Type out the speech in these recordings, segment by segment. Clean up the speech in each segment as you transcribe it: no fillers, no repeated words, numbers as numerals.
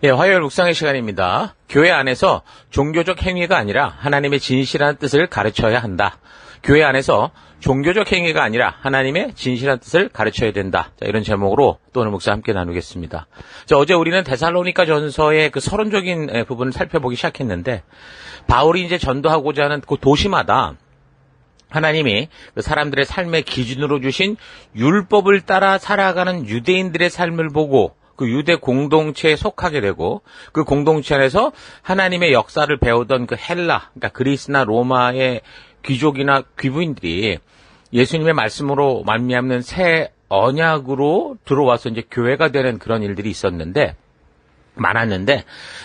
예, 화요일 묵상의 시간입니다. 교회 안에서 종교적 행위가 아니라 하나님의 진실한 뜻을 가르쳐야 한다. 교회 안에서 종교적 행위가 아니라 하나님의 진실한 뜻을 가르쳐야 된다. 자, 이런 제목으로 또 오늘 묵상 함께 나누겠습니다. 자, 어제 우리는 데살로니가 전서의 그 서론적인 부분을 살펴보기 시작했는데, 바울이 이제 전도하고자 하는 그 도시마다 하나님이 그 사람들의 삶의 기준으로 주신 율법을 따라 살아가는 유대인들의 삶을 보고 그 유대 공동체에 속하게 되고, 그 공동체 안에서 하나님의 역사를 배우던 그 헬라, 그러니까 그리스나 로마의 귀족이나 귀부인들이 예수님의 말씀으로 말미암는 새 언약으로 들어와서 이제 교회가 되는 그런 일들이 많았는데,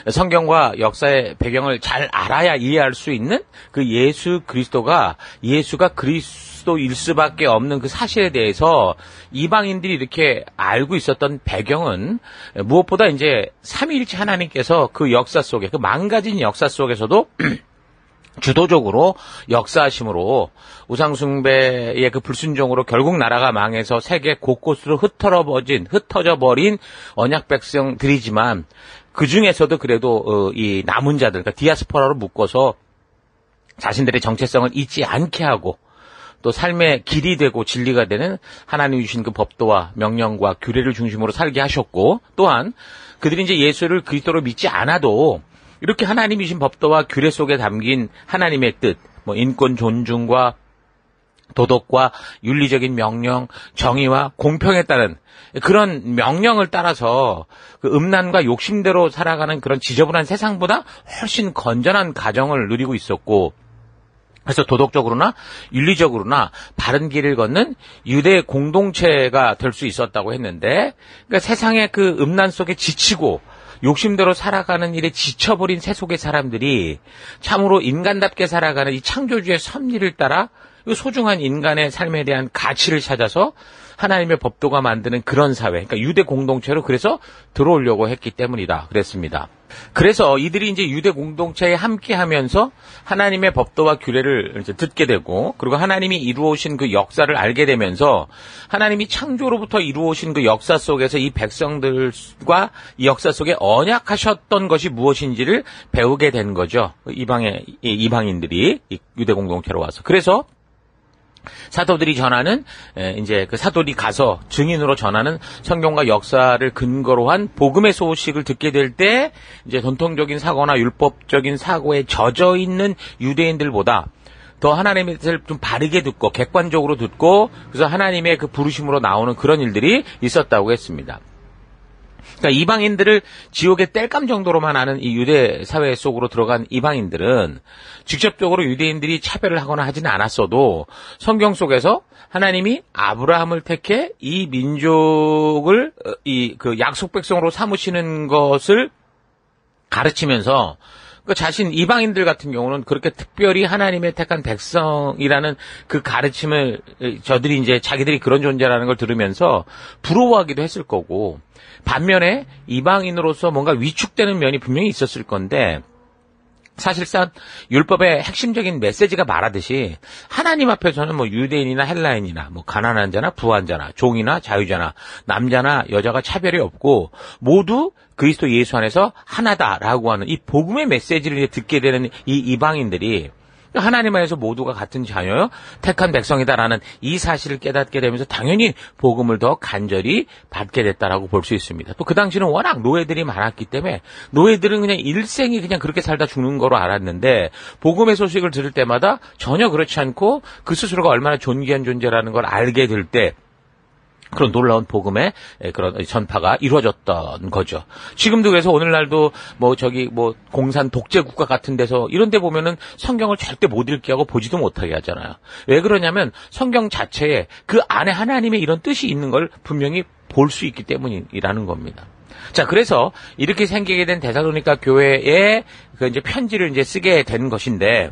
성경과 역사의 배경을 잘 알아야 이해할 수 있는 그 예수가 그리스도일 수밖에 없는 그 사실에 대해서 이방인들이 이렇게 알고 있었던 배경은 무엇보다 이제 삼위일체 하나님께서 그 역사 속에, 그 망가진 역사 속에서도 주도적으로 역사하심으로 우상숭배의 그 불순종으로 결국 나라가 망해서 세계 곳곳으로 흩어져 버린 언약 백성들이지만, 그 중에서도 그래도 이 남은 자들, 그러니까 디아스포라로 묶어서 자신들의 정체성을 잊지 않게 하고 또 삶의 길이 되고 진리가 되는 하나님이 주신 그 법도와 명령과 규례를 중심으로 살게 하셨고, 또한 그들이 이제 예수를 그리스도로 믿지 않아도 이렇게 하나님이 주신 법도와 규례 속에 담긴 하나님의 뜻, 인권 존중과 도덕과 윤리적인 명령, 정의와 공평에 따른 그런 명령을 따라서 그 음란과 욕심대로 살아가는 그런 지저분한 세상보다 훨씬 건전한 가정을 누리고 있었고, 그래서 도덕적으로나 윤리적으로나 바른 길을 걷는 유대 공동체가 될 수 있었다고 했는데, 그러니까 세상의 그 음란 속에 지치고 욕심대로 살아가는 일에 지쳐버린 세속의 사람들이 참으로 인간답게 살아가는 이 창조주의 섭리를 따라 소중한 인간의 삶에 대한 가치를 찾아서 하나님의 법도가 만드는 그런 사회, 그러니까 유대 공동체로 그래서 들어오려고 했기 때문이다 그랬습니다. 그래서 이들이 이제 유대 공동체에 함께하면서 하나님의 법도와 규례를 이제 듣게 되고, 그리고 하나님이 이루어오신 그 역사를 알게 되면서 하나님이 창조로부터 이루어오신 그 역사 속에서 이 백성들과 이 역사 속에 언약하셨던 것이 무엇인지를 배우게 된 거죠. 이방인들이 유대 공동체로 와서. 그래서 사도들이 전하는, 이제 그 사도들이 가서 증인으로 전하는 성경과 역사를 근거로 한 복음의 소식을 듣게 될 때, 이제 전통적인 사고나 율법적인 사고에 젖어 있는 유대인들보다 더 하나님의 뜻을 좀 바르게 듣고 객관적으로 듣고, 그래서 하나님의 그 부르심으로 나오는 그런 일들이 있었다고 했습니다. 그러니까 이방인들을 지옥의 땔감 정도로만 아는 이 유대 사회 속으로 들어간 이방인들은 직접적으로 유대인들이 차별을 하거나 하지는 않았어도 성경 속에서 하나님이 아브라함을 택해 이 민족을 그 약속 백성으로 삼으시는 것을 가르치면서 그 자신 이방인들 같은 경우는 그렇게 특별히 하나님의 택한 백성이라는 그 가르침을 저들이 이제 자기들이 그런 존재라는 걸 들으면서 부러워하기도 했을 거고, 반면에 이방인으로서 뭔가 위축되는 면이 분명히 있었을 건데, 사실상 율법의 핵심적인 메시지가 말하듯이 하나님 앞에서는 유대인이나 헬라인이나 가난한 자나 부한 자나 종이나 자유자나 남자나 여자가 차별이 없고 모두 그리스도 예수 안에서 하나다라고 하는 이 복음의 메시지를 이제 듣게 되는 이 이방인들이 하나님 안에서 모두가 같은 자녀요, 택한 백성이다라는 이 사실을 깨닫게 되면서 당연히 복음을 더 간절히 받게 됐다라고 볼 수 있습니다. 또 그 당시는 워낙 노예들이 많았기 때문에 노예들은 그냥 일생이 그냥 그렇게 살다 죽는 거로 알았는데, 복음의 소식을 들을 때마다 전혀 그렇지 않고 그 스스로가 얼마나 존귀한 존재라는 걸 알게 될 때 그런 놀라운 복음의 그런 전파가 이루어졌던 거죠. 지금도 그래서 오늘날도 공산 독재 국가 같은 데서 이런 데 보면은 성경을 절대 못 읽게 하고 보지도 못하게 하잖아요. 왜 그러냐면 성경 자체에 그 안에 하나님의 이런 뜻이 있는 걸 분명히 볼 수 있기 때문이라는 겁니다. 자, 그래서 이렇게 생기게 된 데살로니가 교회에 그 이제 편지를 이제 쓰게 된 것인데,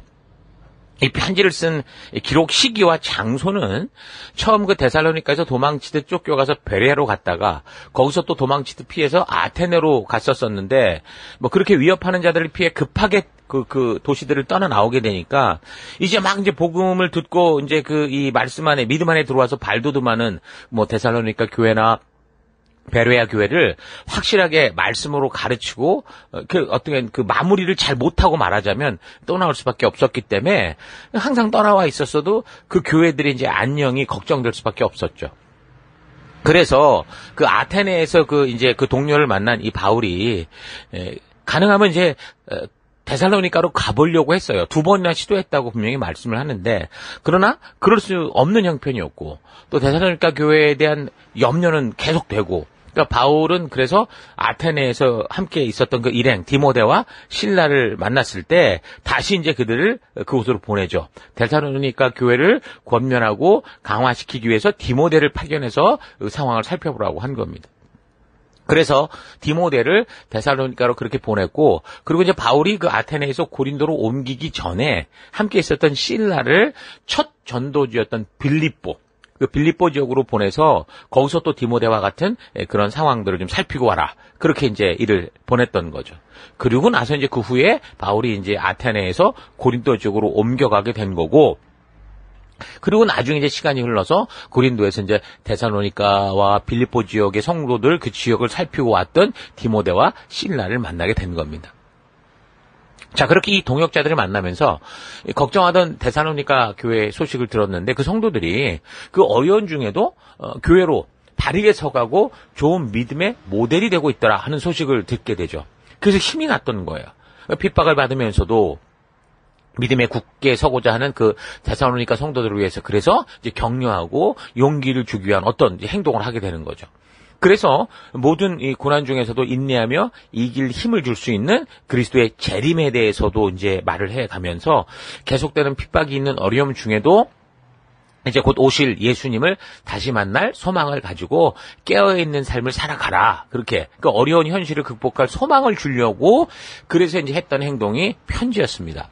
이 편지를 쓴 기록 시기와 장소는 처음 그 데살로니가에서 도망치듯 쫓겨가서 베레아로 갔다가 거기서 또 도망치듯 피해서 아테네로 갔었었는데, 그렇게 위협하는 자들을 피해 급하게 그 도시들을 떠나 나오게 되니까 이제 복음을 듣고 이제 이 말씀 안에 믿음 안에 들어와서 발돋움하는 데살로니가 교회나 베레아 교회를 확실하게 말씀으로 가르치고 어떻게 그 마무리를 잘 못하고 말하자면 떠나올 수밖에 없었기 때문에 항상 떠나와 있었어도 그 교회들의 이제 안녕이 걱정될 수밖에 없었죠. 그래서 그 아테네에서 이제 그 동료를 만난 이 바울이 가능하면 이제 데살로니가로 가보려고 했어요. 2번이나 시도했다고 분명히 말씀을 하는데, 그러나 그럴 수 없는 형편이었고, 또 데살로니가 교회에 대한 염려는 계속되고, 그러니까 바울은 그래서 아테네에서 함께 있었던 그 일행 디모데와 실라를 만났을 때 다시 이제 그들을 그곳으로 보내죠. 데살로니가 교회를 권면하고 강화시키기 위해서 디모데를 파견해서 그 상황을 살펴보라고 한 겁니다. 그래서 디모데를 데살로니가로 그렇게 보냈고, 그리고 이제 바울이 그 아테네에서 고린도로 옮기기 전에 함께 있었던 실라를 첫 전도지였던 빌립보, 그 빌립보 지역으로 보내서 거기서 또 디모데와 같은 그런 상황들을 좀 살피고 와라. 그렇게 이제 일을 보냈던 거죠. 그리고 나서 이제 그 후에 바울이 이제 아테네에서 고린도 지역으로 옮겨가게 된 거고, 그리고 나중에 이제 시간이 흘러서 고린도에서 이제 데살로니가와 빌립보 지역의 성도들 그 지역을 살피고 왔던 디모데와 실라를 만나게 된 겁니다. 자, 그렇게 이 동역자들을 만나면서 걱정하던 데살로니가 교회 소식을 들었는데 그 성도들이 그 어려운 중에도 교회로 바르게 서가고 좋은 믿음의 모델이 되고 있더라 하는 소식을 듣게 되죠. 그래서 힘이 났던 거예요. 핍박을 받으면서도 믿음에 굳게 서고자 하는 그 데살로니가 성도들을 위해서 그래서 이제 격려하고 용기를 주기 위한 어떤 행동을 하게 되는 거죠. 그래서 모든 이 고난 중에서도 인내하며 이길 힘을 줄 수 있는 그리스도의 재림에 대해서도 이제 말을 해 가면서 계속되는 핍박이 있는 어려움 중에도 이제 곧 오실 예수님을 다시 만날 소망을 가지고 깨어있는 삶을 살아가라. 그렇게 그 어려운 현실을 극복할 소망을 주려고 그래서 이제 했던 행동이 편지였습니다.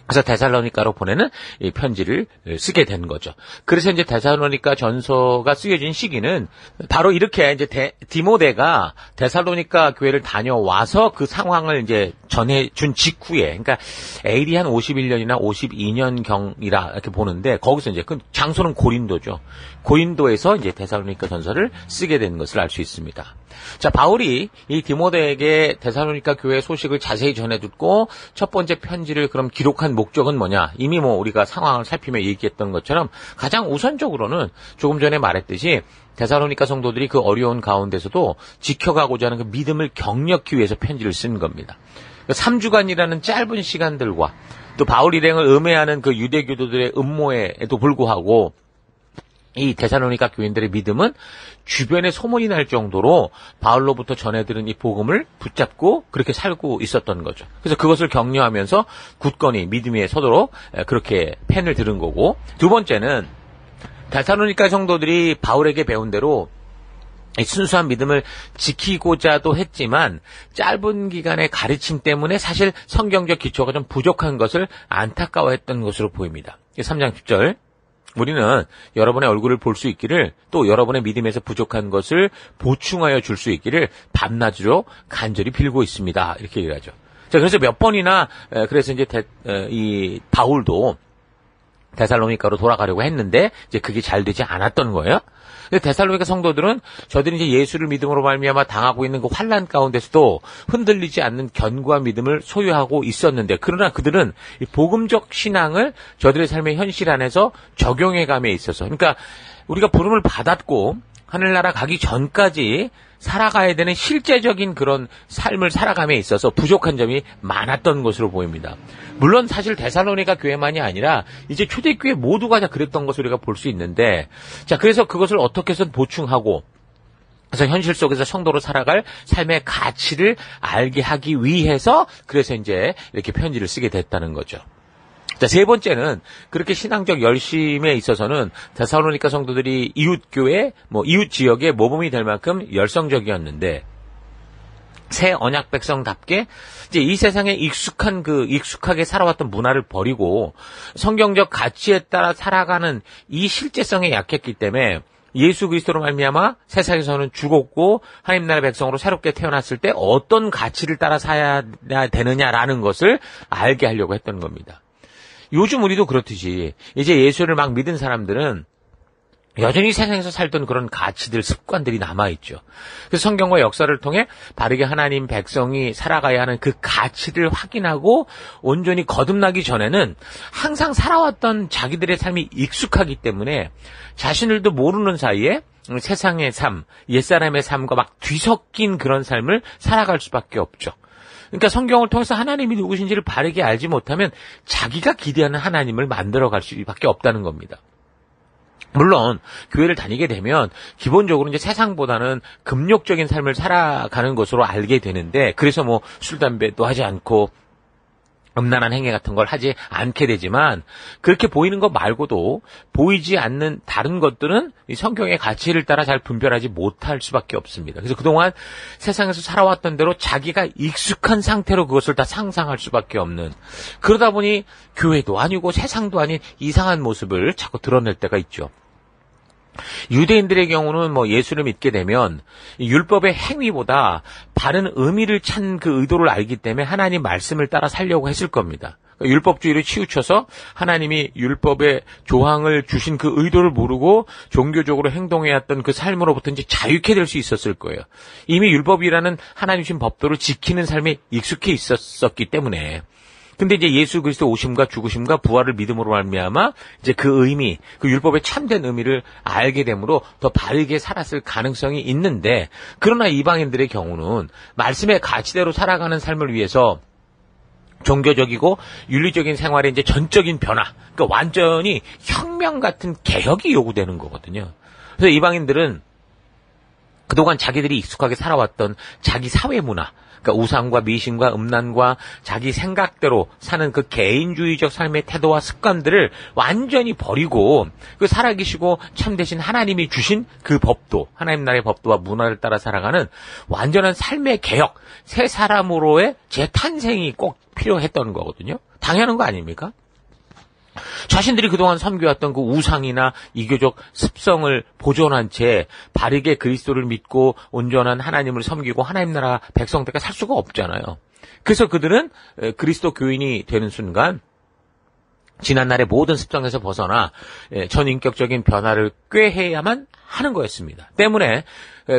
그래서 데살로니가로 보내는 이 편지를 쓰게 된 거죠. 그래서 이제 데살로니가 전서가 쓰여진 시기는 바로 이렇게 이제 디모데가 데살로니가 교회를 다녀와서 그 상황을 이제 전해준 직후에, 그러니까 AD 한 51년이나 52년경이라 이렇게 보는데 거기서 이제 그 장소는 고린도죠. 고린도에서 이제 데살로니가 전서를 쓰게 된 것을 알 수 있습니다. 자, 바울이 이 디모데에게 데살로니가 교회 소식을 자세히 전해 듣고 첫 번째 편지를 그럼 기록한 목적은 뭐냐? 이미 우리가 상황을 살피며 얘기했던 것처럼 가장 우선적으로는 조금 전에 말했듯이 데살로니가 성도들이 그 어려운 가운데서도 지켜가고자 하는 그 믿음을 격려하기 위해서 편지를 쓴 겁니다. 3주간이라는 짧은 시간들과 또 바울 일행을 음해하는 그 유대교도들의 음모에도 불구하고 이 데살로니가 교인들의 믿음은 주변에 소문이 날 정도로 바울로부터 전해들은 이 복음을 붙잡고 그렇게 살고 있었던 거죠. 그래서 그것을 격려하면서 굳건히 믿음 위에 서도록 그렇게 펜을 들은 거고, 두 번째는 데살로니가 성도들이 바울에게 배운 대로 순수한 믿음을 지키고자도 했지만 짧은 기간의 가르침 때문에 사실 성경적 기초가 좀 부족한 것을 안타까워했던 것으로 보입니다. 3장 10절 우리는 여러분의 얼굴을 볼 수 있기를 또 여러분의 믿음에서 부족한 것을 보충하여 줄 수 있기를 밤낮으로 간절히 빌고 있습니다. 이렇게 얘기하죠. 자, 그래서 몇 번이나 그래서 이제 이 바울도 데살로니가로 돌아가려고 했는데 이제 그게 잘 되지 않았던 거예요. 근데 데살로니가 성도들은 저들이 이제 예수를 믿음으로 말미암아 당하고 있는 그 환난 가운데서도 흔들리지 않는 견고한 믿음을 소유하고 있었는데, 그러나 그들은 이 복음적 신앙을 저들의 삶의 현실 안에서 적용해감에 있어서, 그러니까 우리가 부름을 받았고 하늘나라 가기 전까지 살아가야 되는 실제적인 그런 삶을 살아감에 있어서 부족한 점이 많았던 것으로 보입니다. 물론 사실 데살로니가 교회만이 아니라 이제 초대교회 모두가 다 그랬던 것을 우리가 볼 수 있는데, 자, 그래서 그것을 어떻게 해서 보충하고 그래서 현실 속에서 성도로 살아갈 삶의 가치를 알게 하기 위해서 그래서 이제 이렇게 편지를 쓰게 됐다는 거죠. 자, 세 번째는 그렇게 신앙적 열심에 있어서는 데살로니가 성도들이 이웃교회, 이웃 지역의 모범이 될 만큼 열성적이었는데, 새 언약 백성답게 이제 이 세상에 익숙하게 살아왔던 문화를 버리고 성경적 가치에 따라 살아가는 이 실제성에 약했기 때문에 예수 그리스도로 말미암아 세상에서는 죽었고 하나님 나라의 백성으로 새롭게 태어났을 때 어떤 가치를 따라 살아야 되느냐라는 것을 알게 하려고 했던 겁니다. 요즘 우리도 그렇듯이 이제 예수를 막 믿은 사람들은 여전히 세상에서 살던 그런 가치들, 습관들이 남아있죠. 그래서 성경과 역사를 통해 바르게 하나님 백성이 살아가야 하는 그 가치를 확인하고 온전히 거듭나기 전에는 항상 살아왔던 자기들의 삶이 익숙하기 때문에 자신들도 모르는 사이에 세상의 삶, 옛사람의 삶과 막 뒤섞인 그런 삶을 살아갈 수밖에 없죠. 그러니까 성경을 통해서 하나님이 누구신지를 바르게 알지 못하면 자기가 기대하는 하나님을 만들어갈 수밖에 없다는 겁니다. 물론 교회를 다니게 되면 기본적으로 이제 세상보다는 금욕적인 삶을 살아가는 것으로 알게 되는데, 그래서 뭐 술, 담배도 하지 않고 음란한 행위 같은 걸 하지 않게 되지만, 그렇게 보이는 것 말고도 보이지 않는 다른 것들은 이 성경의 가치를 따라 잘 분별하지 못할 수밖에 없습니다. 그래서 그동안 세상에서 살아왔던 대로 자기가 익숙한 상태로 그것을 다 상상할 수밖에 없는, 그러다 보니 교회도 아니고 세상도 아닌 이상한 모습을 자꾸 드러낼 때가 있죠. 유대인들의 경우는 뭐 예수를 믿게 되면 율법의 행위보다 바른 의미를 찾는 그 의도를 알기 때문에 하나님 말씀을 따라 살려고 했을 겁니다. 율법주의를 치우쳐서 하나님이 율법의 조항을 주신 그 의도를 모르고 종교적으로 행동해왔던 그 삶으로부터 이제 자유케 될 수 있었을 거예요. 이미 율법이라는 하나님 주신 법도를 지키는 삶에 익숙해 있었기 때문에. 근데 이제 예수 그리스도 오심과 죽으심과 부활을 믿음으로 말미암아 이제 그 의미, 그 율법의 참된 의미를 알게 되므로 더 바르게 살았을 가능성이 있는데, 그러나 이방인들의 경우는 말씀의 가치대로 살아가는 삶을 위해서 종교적이고 윤리적인 생활의 이제 전적인 변화, 그러니까 완전히 혁명 같은 개혁이 요구되는 거거든요. 그래서 이방인들은 그동안 자기들이 익숙하게 살아왔던 자기 사회 문화, 그러니까 우상과 미신과 음란과 자기 생각대로 사는 그 개인주의적 삶의 태도와 습관들을 완전히 버리고 그 살아계시고 참되신 하나님이 주신 그 법도, 하나님 나라의 법도와 문화를 따라 살아가는 완전한 삶의 개혁, 새 사람으로의 재탄생이 꼭 필요했던 거거든요. 당연한 거 아닙니까? 자신들이 그동안 섬겨왔던 그 우상이나 이교적 습성을 보존한 채 바르게 그리스도를 믿고 온전한 하나님을 섬기고 하나님 나라 백성들과 살 수가 없잖아요. 그래서 그들은 그리스도 교인이 되는 순간 지난날의 모든 습성에서 벗어나 전인격적인 변화를 꾀해야만 하는 거였습니다. 때문에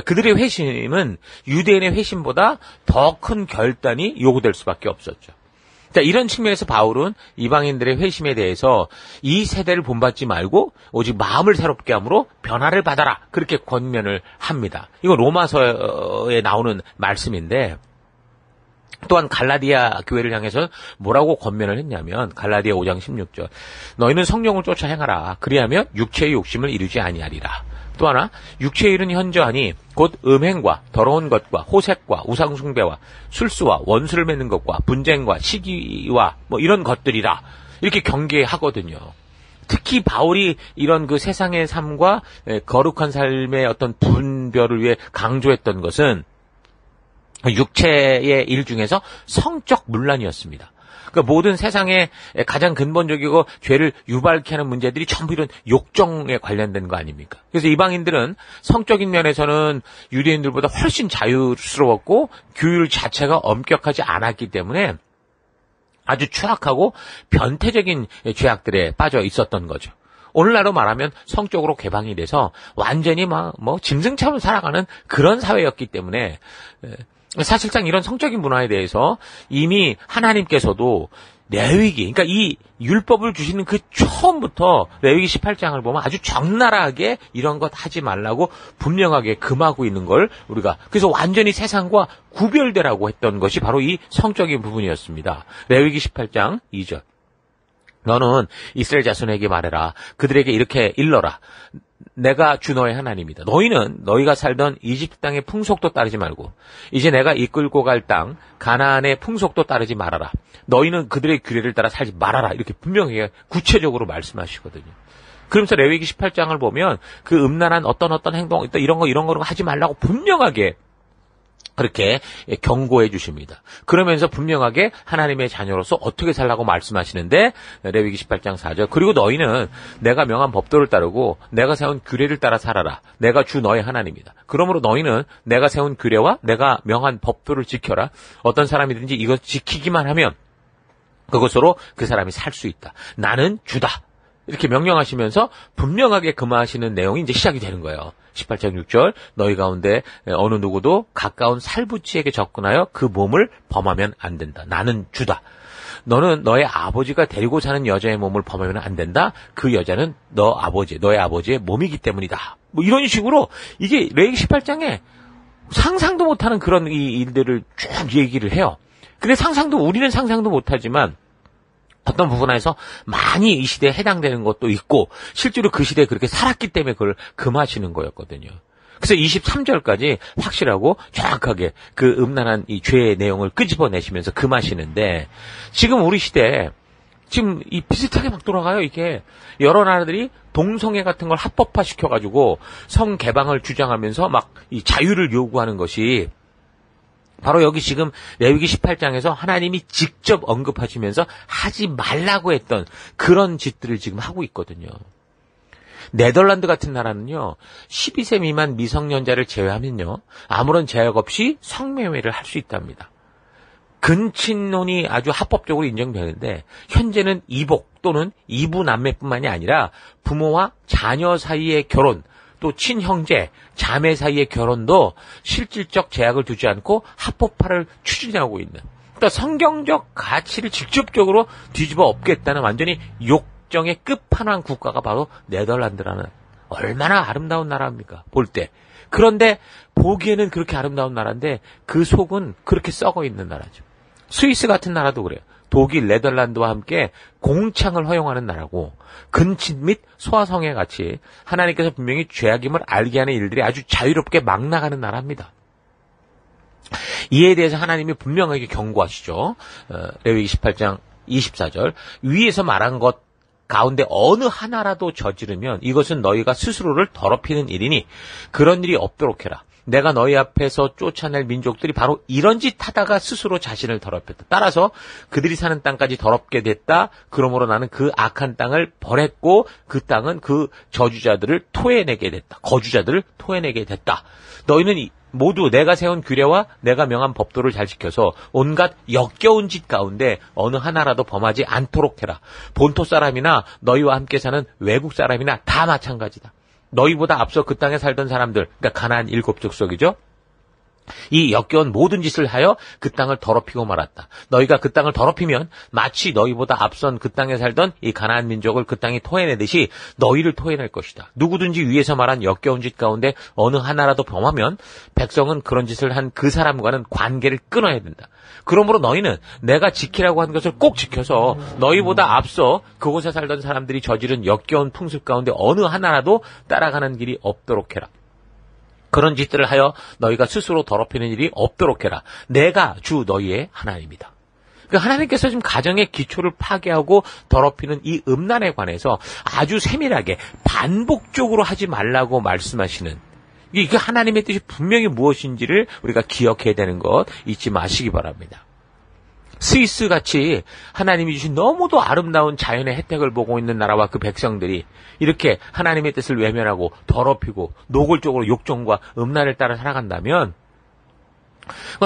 그들의 회심은 유대인의 회심보다 더 큰 결단이 요구될 수밖에 없었죠. 자, 이런 측면에서 바울은 이방인들의 회심에 대해서 이 세대를 본받지 말고 오직 마음을 새롭게 함으로 변화를 받아라, 그렇게 권면을 합니다. 이거 로마서에 나오는 말씀인데, 또한 갈라디아 교회를 향해서 뭐라고 권면을 했냐면 갈라디아 5장 16절, 너희는 성령을 쫓아 행하라. 그리하면 육체의 욕심을 이루지 아니하리라. 또 하나, 육체의 일은 현저하니 곧 음행과 더러운 것과 호색과 우상숭배와 술수와 원수를 맺는 것과 분쟁과 시기와 뭐 이런 것들이라, 이렇게 경계하거든요. 특히 바울이 이런 그 세상의 삶과 거룩한 삶의 어떤 분별을 위해 강조했던 것은 육체의 일 중에서 성적 문란이었습니다. 그러니까 모든 세상의 가장 근본적이고 죄를 유발케 하는 문제들이 전부 이런 욕정에 관련된 거 아닙니까? 그래서 이방인들은 성적인 면에서는 유대인들보다 훨씬 자유스러웠고 규율 자체가 엄격하지 않았기 때문에 아주 추악하고 변태적인 죄악들에 빠져 있었던 거죠. 오늘날로 말하면 성적으로 개방이 돼서 완전히 짐승처럼 살아가는 그런 사회였기 때문에 사실상 이런 성적인 문화에 대해서 이미 하나님께서도 레위기, 그러니까 이 율법을 주시는 그 처음부터 레위기 18장을 보면 아주 적나라하게 이런 것 하지 말라고 분명하게 금하고 있는 걸 우리가, 그래서 완전히 세상과 구별되라고 했던 것이 바로 이 성적인 부분이었습니다. 레위기 18장 2절. 너는 이스라엘 자손에게 말해라. 그들에게 이렇게 일러라. 내가 주 너의 하나님이다. 너희는 너희가 살던 이집트 땅의 풍속도 따르지 말고 이제 내가 이끌고 갈 땅 가나안의 풍속도 따르지 말아라. 너희는 그들의 규례를 따라 살지 말아라. 이렇게 분명히 구체적으로 말씀하시거든요. 그러면서 레위기 18장을 보면 그 음란한 어떤 행동, 이런 거 하지 말라고 분명하게 그렇게 경고해 주십니다. 그러면서 분명하게 하나님의 자녀로서 어떻게 살라고 말씀하시는데, 레위기 18장 4절, 그리고 너희는 내가 명한 법도를 따르고 내가 세운 규례를 따라 살아라. 내가 주 너의 하나님이다. 그러므로 너희는 내가 세운 규례와 내가 명한 법도를 지켜라. 어떤 사람이든지 이것 지키기만 하면 그것으로 그 사람이 살 수 있다. 나는 주다. 이렇게 명령하시면서 분명하게 금하시는 내용이 이제 시작이 되는 거예요. 18장 6절 너희 가운데 어느 누구도 가까운 살부치에게 접근하여 그 몸을 범하면 안 된다. 나는 주다. 너는 너의 아버지가 데리고 사는 여자의 몸을 범하면 안 된다. 그 여자는 너의 아버지의 몸이기 때문이다. 뭐 이런 식으로 이게 레위기 18장에 상상도 못하는 그런 이 일들을 쭉 얘기를 해요. 근데 우리는 상상도 못하지만 어떤 부분에서 많이 이 시대에 해당되는 것도 있고 실제로 그 시대에 그렇게 살았기 때문에 그걸 금하시는 거였거든요. 그래서 23절까지 확실하고 정확하게 그 음란한 이 죄의 내용을 끄집어내시면서 금하시는데 지금 우리 시대에 지금 이 비슷하게 막 돌아가요. 이게 여러 나라들이 동성애 같은 걸 합법화 시켜가지고 성 개방을 주장하면서 막 이 자유를 요구하는 것이 바로 여기 지금 레위기 18장에서 하나님이 직접 언급하시면서 하지 말라고 했던 그런 짓들을 지금 하고 있거든요. 네덜란드 같은 나라는요, 12세 미만 미성년자를 제외하면요, 아무런 제약 없이 성매매를 할 수 있답니다. 근친혼이 아주 합법적으로 인정되는데, 현재는 이복 또는 이부 남매뿐만이 아니라 부모와 자녀 사이의 결혼, 또 친형제, 자매 사이의 결혼도 실질적 제약을 두지 않고 합법화를 추진하고 있는, 그러니까 성경적 가치를 직접적으로 뒤집어 엎겠다는 완전히 욕정의 끝판왕 국가가 바로 네덜란드라는 얼마나 아름다운 나라입니까? 볼 때. 그런데 보기에는 그렇게 아름다운 나라인데 그 속은 그렇게 썩어 있는 나라죠. 스위스 같은 나라도 그래요. 독일, 네덜란드와 함께 공창을 허용하는 나라고 근친 및 소아성애 같이 하나님께서 분명히 죄악임을 알게 하는 일들이 아주 자유롭게 막 나가는 나라입니다. 이에 대해서 하나님이 분명하게 경고하시죠. 레위기 18장 24절 위에서 말한 것 가운데 어느 하나라도 저지르면 이것은 너희가 스스로를 더럽히는 일이니 그런 일이 없도록 해라. 내가 너희 앞에서 쫓아낼 민족들이 바로 이런 짓 하다가 스스로 자신을 더럽혔다. 따라서 그들이 사는 땅까지 더럽게 됐다. 그러므로 나는 그 악한 땅을 벌했고 그 땅은 그 저주자들을 토해내게 됐다. 거주자들을 토해내게 됐다. 너희는 모두 내가 세운 규례와 내가 명한 법도를 잘 지켜서 온갖 역겨운 짓 가운데 어느 하나라도 범하지 않도록 해라. 본토 사람이나 너희와 함께 사는 외국 사람이나 다 마찬가지다. 너희보다 앞서 그 땅에 살던 사람들, 그러니까 가나안 7족속이죠. 이 역겨운 모든 짓을 하여 그 땅을 더럽히고 말았다. 너희가 그 땅을 더럽히면 마치 너희보다 앞선 그 땅에 살던 이 가나안 민족을 그 땅이 토해내듯이 너희를 토해낼 것이다. 누구든지 위에서 말한 역겨운 짓 가운데 어느 하나라도 범하면 백성은 그런 짓을 한 그 사람과는 관계를 끊어야 된다. 그러므로 너희는 내가 지키라고 한 것을 꼭 지켜서 너희보다 앞서 그곳에 살던 사람들이 저지른 역겨운 풍습 가운데 어느 하나라도 따라가는 길이 없도록 해라. 그런 짓들을 하여 너희가 스스로 더럽히는 일이 없도록 해라. 내가 주 너희의 하나님이다. 그러니까 하나님께서 지금 가정의 기초를 파괴하고 더럽히는 이 음란에 관해서 아주 세밀하게 반복적으로 하지 말라고 말씀하시는, 이게 하나님의 뜻이 분명히 무엇인지를 우리가 기억해야 되는 것 잊지 마시기 바랍니다. 스위스같이 하나님이 주신 너무도 아름다운 자연의 혜택을 보고 있는 나라와 그 백성들이 이렇게 하나님의 뜻을 외면하고 더럽히고 노골적으로 욕정과 음란을 따라 살아간다면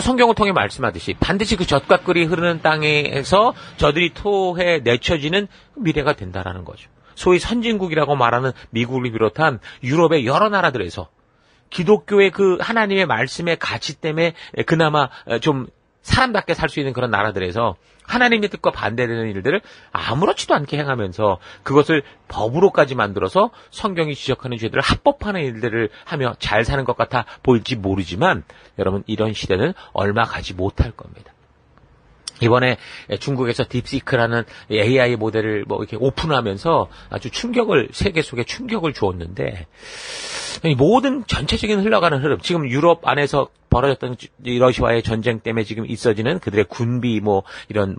성경을 통해 말씀하듯이 반드시 그 젖과 꿀이 흐르는 땅에서 저들이 토해 내쳐지는 미래가 된다라는 거죠. 소위 선진국이라고 말하는 미국을 비롯한 유럽의 여러 나라들에서 기독교의 그 하나님의 말씀의 가치 때문에 그나마 좀 사람답게 살 수 있는 그런 나라들에서 하나님의 뜻과 반대되는 일들을 아무렇지도 않게 행하면서 그것을 법으로까지 만들어서 성경이 지적하는 죄들을 합법화하는 일들을 하며 잘 사는 것 같아 보일지 모르지만 여러분, 이런 시대는 얼마 가지 못할 겁니다. 이번에 중국에서 딥시크라는 AI 모델을 이렇게 오픈하면서 아주 세계 속에 충격을 주었는데, 모든 전체적인 흘러가는 흐름, 지금 유럽 안에서 벌어졌던 러시아와의 전쟁 때문에 지금 있어지는 그들의 군비, 이런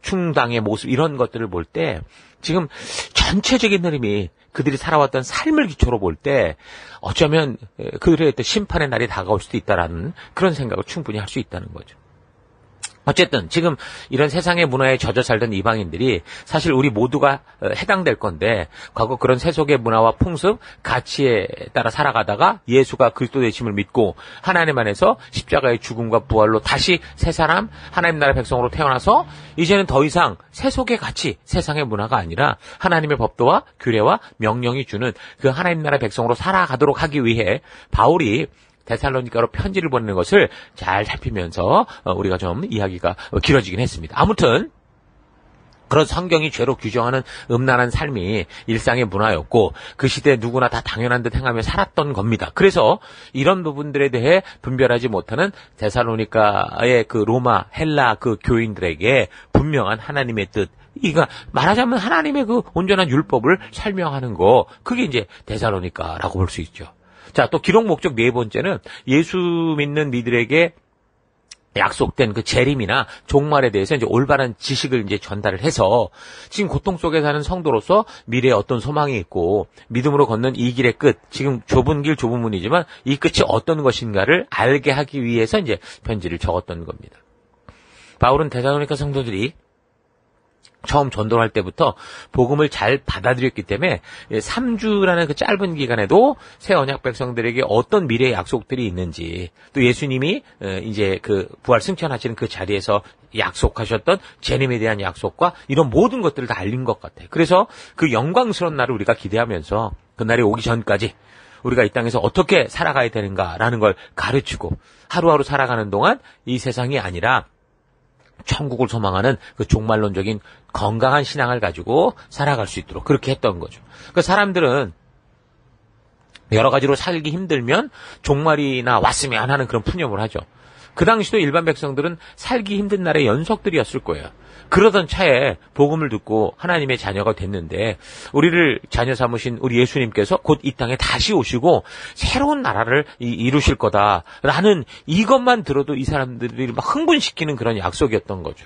충당의 모습, 이런 것들을 볼 때, 지금 전체적인 흐름이 그들이 살아왔던 삶을 기초로 볼 때, 어쩌면 그들의 심판의 날이 다가올 수도 있다라는 그런 생각을 충분히 할 수 있다는 거죠. 어쨌든 지금 이런 세상의 문화에 젖어 살던 이방인들이 사실 우리 모두가 해당될 건데 과거 그런 세속의 문화와 풍습, 가치에 따라 살아가다가 예수가 그리스도 되심을 믿고 하나님 안에서 십자가의 죽음과 부활로 다시 새 사람, 하나님 나라 백성으로 태어나서 이제는 더 이상 세속의 가치, 세상의 문화가 아니라 하나님의 법도와 규례와 명령이 주는 그 하나님 나라 백성으로 살아가도록 하기 위해 바울이 데살로니가로 편지를 보내는 것을 잘 살피면서 우리가 좀 이야기가 길어지긴 했습니다. 아무튼 그런 성경이 죄로 규정하는 음란한 삶이 일상의 문화였고 그 시대에 누구나 다 당연한 듯 행하며 살았던 겁니다. 그래서 이런 부분들에 대해 분별하지 못하는 데살로니가의 그 로마, 헬라 그 교인들에게 분명한 하나님의 뜻, 이가 말하자면 하나님의 그 온전한 율법을 설명하는 거, 그게 이제 데살로니가라고 볼 수 있죠. 자, 또 기록 목적 네 번째는 예수 믿는 이들에게 약속된 그 재림이나 종말에 대해서 이제 올바른 지식을 이제 전달을 해서 지금 고통 속에 사는 성도로서 미래에 어떤 소망이 있고 믿음으로 걷는 이 길의 끝, 지금 좁은 길 좁은 문이지만 이 끝이 어떤 것인가를 알게 하기 위해서 이제 편지를 적었던 겁니다. 바울은 데살로니가 성도들이 처음 전도를 할 때부터 복음을 잘 받아들였기 때문에 3주라는 그 짧은 기간에도 새 언약 백성들에게 어떤 미래의 약속들이 있는지, 또 예수님이 이제 그 부활 승천하시는 그 자리에서 약속하셨던 재림에 대한 약속과 이런 모든 것들을 다 알린 것 같아요. 그래서 그 영광스러운 날을 우리가 기대하면서 그 날이 오기 전까지 우리가 이 땅에서 어떻게 살아가야 되는가라는 걸 가르치고 하루하루 살아가는 동안 이 세상이 아니라 천국을 소망하는 그 종말론적인 건강한 신앙을 가지고 살아갈 수 있도록 그렇게 했던 거죠. 그 사람들은 여러 가지로 살기 힘들면 종말이나 왔으면 하는 그런 푸념을 하죠. 그 당시도 일반 백성들은 살기 힘든 날의 연속들이었을 거예요. 그러던 차에 복음을 듣고 하나님의 자녀가 됐는데 우리를 자녀 삼으신 우리 예수님께서 곧 이 땅에 다시 오시고 새로운 나라를 이루실 거다라는 이것만 들어도 이 사람들이 막 흥분시키는 그런 약속이었던 거죠.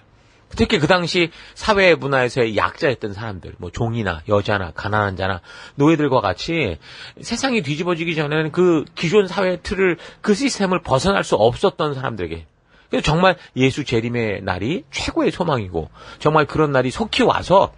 특히 그 당시 사회 문화에서의 약자였던 사람들, 뭐 종이나 여자나 가난한 자나 노예들과 같이 세상이 뒤집어지기 전에는 그 기존 사회 틀을, 그 시스템을 벗어날 수 없었던 사람들에게, 그래서 정말 예수 재림의 날이 최고의 소망이고 정말 그런 날이 속히 와서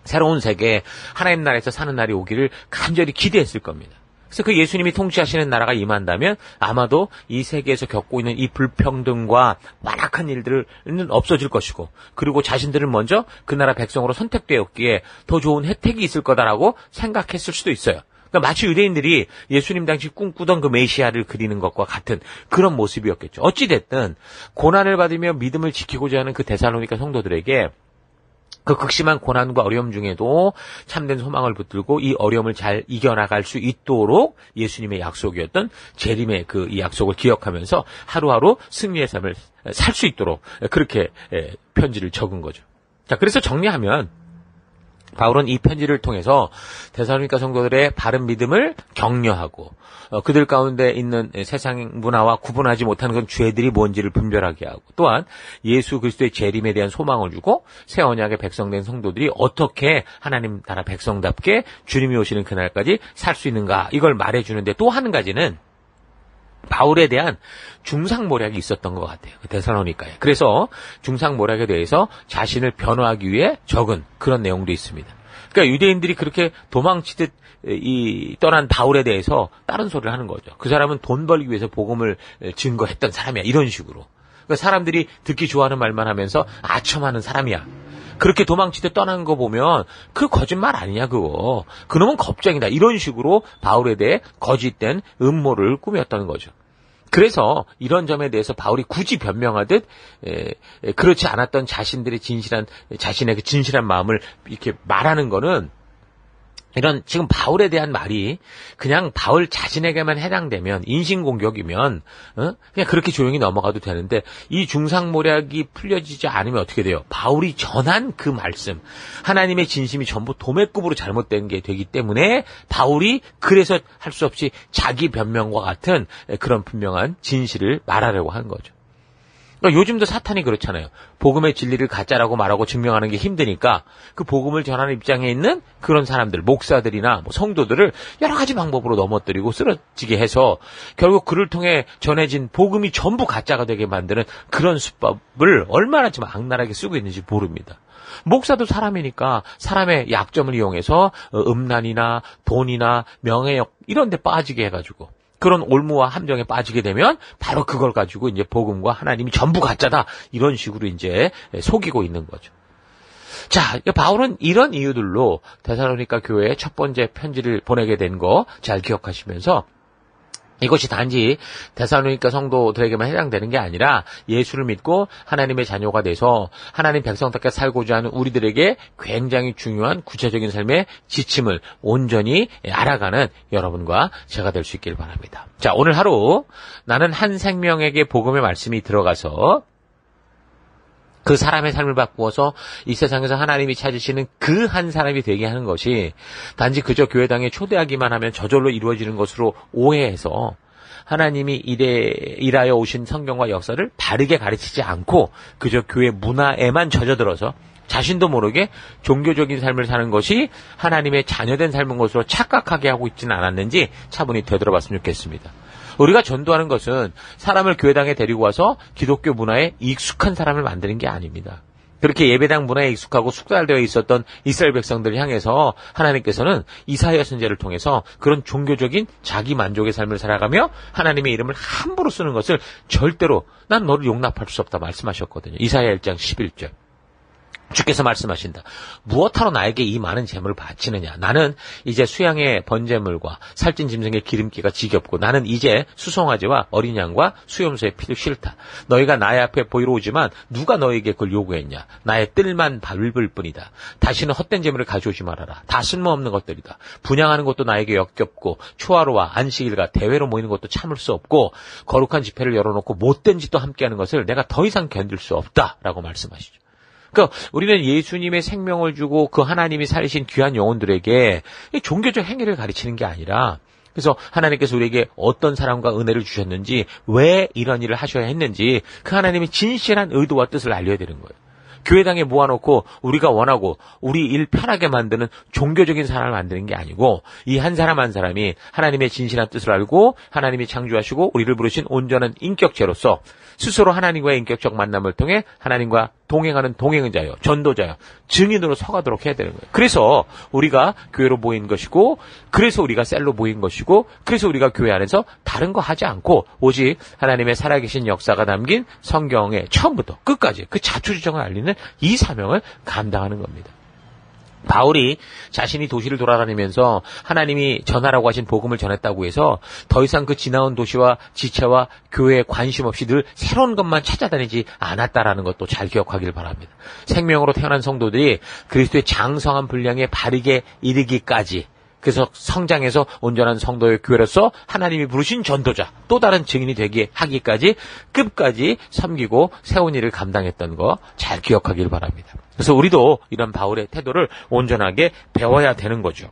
새로운 세계, 하나님 나라에서 사는 날이 오기를 간절히 기대했을 겁니다. 그래서 그 예수님이 통치하시는 나라가 임한다면 아마도 이 세계에서 겪고 있는 이 불평등과 완악한 일들은 없어질 것이고, 그리고 자신들은 먼저 그 나라 백성으로 선택되었기에 더 좋은 혜택이 있을 거다라고 생각했을 수도 있어요. 그러니까 마치 유대인들이 예수님 당시 꿈꾸던 그 메시아를 그리는 것과 같은 그런 모습이었겠죠. 어찌됐든 고난을 받으며 믿음을 지키고자 하는 그 데살로니가 성도들에게 그 극심한 고난과 어려움 중에도 참된 소망을 붙들고 이 어려움을 잘 이겨나갈 수 있도록 예수님의 약속이었던 재림의 그 이 약속을 기억하면서 하루하루 승리의 삶을 살 수 있도록 그렇게 편지를 적은 거죠. 자, 그래서 정리하면 바울은 이 편지를 통해서 데살로니가 성도들의 바른 믿음을 격려하고 그들 가운데 있는 세상 문화와 구분하지 못하는 그런 죄들이 뭔지를 분별하게 하고, 또한 예수 그리스도의 재림에 대한 소망을 주고 새 언약의 백성된 성도들이 어떻게 하나님 나라 백성답게 주님이 오시는 그날까지 살 수 있는가, 이걸 말해주는데, 또 한 가지는 바울에 대한 중상모략이 있었던 것 같아요. 데살로니가에. 그래서 중상모략에 대해서 자신을 변호하기 위해 적은 그런 내용도 있습니다. 그러니까 유대인들이 그렇게 도망치듯 떠난 바울에 대해서 다른 소리를 하는 거죠. 그 사람은 돈 벌기 위해서 복음을 증거했던 사람이야, 이런 식으로. 그러니까 사람들이 듣기 좋아하는 말만 하면서 아첨하는 사람이야. 그렇게 도망치듯 떠난 거 보면 그 거짓말 아니냐, 그거. 그놈은 겁쟁이다, 이런 식으로 바울에 대해 거짓된 음모를 꾸몄던 거죠. 그래서 이런 점에 대해서 바울이 굳이 변명하듯 그렇지 않았던 자신의 그 진실한 마음을 이렇게 말하는 거는, 이런 지금 바울에 대한 말이 그냥 바울 자신에게만 해당되면, 인신공격이면 그냥 그렇게 조용히 넘어가도 되는데, 이 중상모략이 풀려지지 않으면 어떻게 돼요? 바울이 전한 그 말씀, 하나님의 진심이 전부 도매급으로 잘못된 게 되기 때문에 바울이 그래서 할 수 없이 자기 변명과 같은 그런 분명한 진실을 말하려고 하는 거죠. 그러니까 요즘도 사탄이 그렇잖아요. 복음의 진리를 가짜라고 말하고 증명하는 게 힘드니까 그 복음을 전하는 입장에 있는 그런 사람들, 목사들이나 뭐 성도들을 여러 가지 방법으로 넘어뜨리고 쓰러지게 해서 결국 그를 통해 전해진 복음이 전부 가짜가 되게 만드는 그런 수법을 얼마나 좀 악랄하게 쓰고 있는지 모릅니다. 목사도 사람이니까 사람의 약점을 이용해서 음란이나 돈이나 명예욕 이런 데 빠지게 해가지고 그런 올무와 함정에 빠지게 되면 바로 그걸 가지고 이제 복음과 하나님이 전부 가짜다 이런 식으로 이제 속이고 있는 거죠. 자, 바울은 이런 이유들로 데살로니가 교회에 첫 번째 편지를 보내게 된 거 잘 기억하시면서 이것이 단지 데살로니가 성도들에게만 해당되는 게 아니라 예수를 믿고 하나님의 자녀가 돼서 하나님 백성답게 살고자 하는 우리들에게 굉장히 중요한 구체적인 삶의 지침을 온전히 알아가는 여러분과 제가 될 수 있길 바랍니다. 자, 오늘 하루 나는 한 생명에게 복음의 말씀이 들어가서 그 사람의 삶을 바꾸어서 이 세상에서 하나님이 찾으시는 그 한 사람이 되게 하는 것이 단지 그저 교회당에 초대하기만 하면 저절로 이루어지는 것으로 오해해서 하나님이 일하여 오신 성경과 역사를 바르게 가르치지 않고 그저 교회 문화에만 젖어들어서 자신도 모르게 종교적인 삶을 사는 것이 하나님의 자녀된 삶인 것으로 착각하게 하고 있지는 않았는지 차분히 되돌아봤으면 좋겠습니다. 우리가 전도하는 것은 사람을 교회당에 데리고 와서 기독교 문화에 익숙한 사람을 만드는 게 아닙니다. 그렇게 예배당 문화에 익숙하고 숙달되어 있었던 이스라엘 백성들을 향해서 하나님께서는 이사야 선지자를 통해서 그런 종교적인 자기 만족의 삶을 살아가며 하나님의 이름을 함부로 쓰는 것을 절대로 난 너를 용납할 수 없다 말씀하셨거든요. 이사야 1장 11절. 주께서 말씀하신다. 무엇하러 나에게 이 많은 재물을 바치느냐. 나는 이제 수양의 번제물과 살찐 짐승의 기름기가 지겹고 나는 이제 수송아지와 어린 양과 수염소의 피도 싫다. 너희가 나의 앞에 보이러 오지만 누가 너에게 그걸 요구했냐. 나의 뜰만 밟을 뿐이다. 다시는 헛된 재물을 가져오지 말아라. 다 쓸모없는 것들이다. 분양하는 것도 나에게 역겹고 초하루와 안식일과 대회로 모이는 것도 참을 수 없고 거룩한 집회를 열어놓고 못된 짓도 함께하는 것을 내가 더 이상 견딜 수 없다라고 말씀하시죠. 그러니까 우리는 예수님의 생명을 주고 그 하나님이 살리신 귀한 영혼들에게 종교적 행위를 가르치는 게 아니라 그래서 하나님께서 우리에게 어떤 사랑과 은혜를 주셨는지 왜 이런 일을 하셔야 했는지 그 하나님의 진실한 의도와 뜻을 알려야 되는 거예요. 교회당에 모아놓고 우리가 원하고 우리 일 편하게 만드는 종교적인 사람을 만드는 게 아니고 이 한 사람 한 사람이 하나님의 진실한 뜻을 알고 하나님이 창조하시고 우리를 부르신 온전한 인격체로서 스스로 하나님과의 인격적 만남을 통해 하나님과 동행하는 동행자요, 전도자요, 증인으로 서가도록 해야 되는 거예요. 그래서 우리가 교회로 모인 것이고, 그래서 우리가 셀로 모인 것이고, 그래서 우리가 교회 안에서 다른 거 하지 않고 오직 하나님의 살아계신 역사가 담긴 성경의 처음부터 끝까지 그 자초지종을 알리는 이 사명을 감당하는 겁니다. 바울이 자신이 도시를 돌아다니면서 하나님이 전하라고 하신 복음을 전했다고 해서 더 이상 그 지나온 도시와 지체와 교회에 관심 없이 늘 새로운 것만 찾아다니지 않았다라는 것도 잘 기억하길 바랍니다. 생명으로 태어난 성도들이 그리스도의 장성한 분량에 바르게 이르기까지 그래서 성장해서 온전한 성도의 교회로서 하나님이 부르신 전도자, 또 다른 증인이 되게 하기까지 끝까지 섬기고 세운 일을 감당했던 거 잘 기억하길 바랍니다. 그래서 우리도 이런 바울의 태도를 온전하게 배워야 되는 거죠.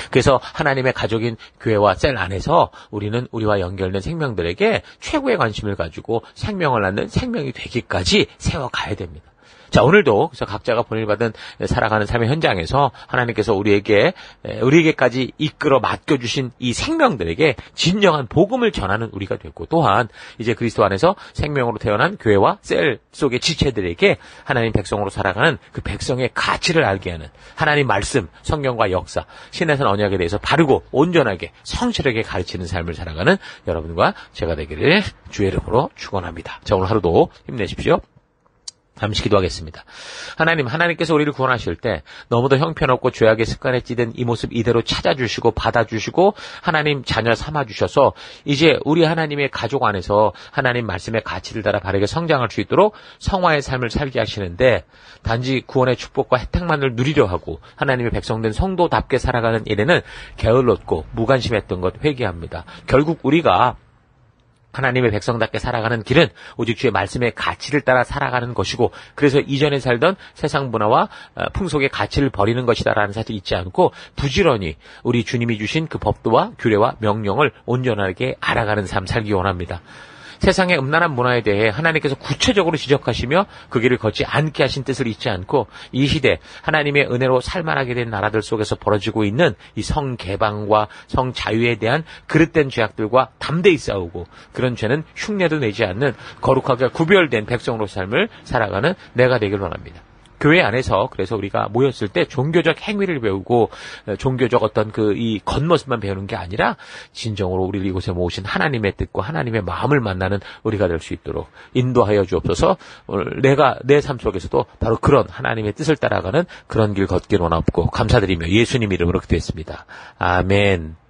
그래서 하나님의 가족인 교회와 셀 안에서 우리는 우리와 연결된 생명들에게 최고의 관심을 가지고 생명을 낳는 생명이 되기까지 세워가야 됩니다. 자, 오늘도 그래서 각자가 보내받은 살아가는 삶의 현장에서 하나님께서 우리에게까지 이끌어 맡겨주신 이 생명들에게 진정한 복음을 전하는 우리가 됐고 또한 이제 그리스도 안에서 생명으로 태어난 교회와 셀 속의 지체들에게 하나님 백성으로 살아가는 그 백성의 가치를 알게 하는 하나님 말씀, 성경과 역사, 신의 언약에 대해서 바르고 온전하게 성실하게 가르치는 삶을 살아가는 여러분과 제가 되기를 주의 이름으로 축원합니다. 자, 오늘 하루도 힘내십시오. 잠시 기도하겠습니다. 하나님께서 우리를 구원하실 때 너무도 형편없고 죄악의 습관에 찌든 이 모습 이대로 찾아주시고 받아주시고 하나님 자녀 삼아주셔서 이제 우리 하나님의 가족 안에서 하나님 말씀의 가치를 따라 바르게 성장할 수 있도록 성화의 삶을 살게 하시는데 단지 구원의 축복과 혜택만을 누리려 하고 하나님의 백성된 성도답게 살아가는 일에는 게을렀고 무관심했던 것 회개합니다. 결국 우리가 하나님의 백성답게 살아가는 길은 오직 주의 말씀의 가치를 따라 살아가는 것이고 그래서 이전에 살던 세상 문화와 풍속의 가치를 버리는 것이다라는 사실 잊지 않고 부지런히 우리 주님이 주신 그 법도와 규례와 명령을 온전하게 알아가는 삶 살기 원합니다. 세상의 음란한 문화에 대해 하나님께서 구체적으로 지적하시며 그 길을 걷지 않게 하신 뜻을 잊지 않고 이 시대 하나님의 은혜로 살만하게 된 나라들 속에서 벌어지고 있는 이 성개방과 성자유에 대한 그릇된 죄악들과 담대히 싸우고 그런 죄는 흉내도 내지 않는 거룩하게 구별된 백성으로 삶을 살아가는 내가 되길 원합니다. 교회 안에서 그래서 우리가 모였을 때 종교적 행위를 배우고 종교적 어떤 이 겉모습만 배우는 게 아니라 진정으로 우리를 이곳에 모으신 하나님의 뜻과 하나님의 마음을 만나는 우리가 될 수 있도록 인도하여 주옵소서. 오늘 내가 내 삶 속에서도 바로 그런 하나님의 뜻을 따라가는 그런 길 걷기를 원하고 감사드리며 예수님 이름으로 기도했습니다. 아멘.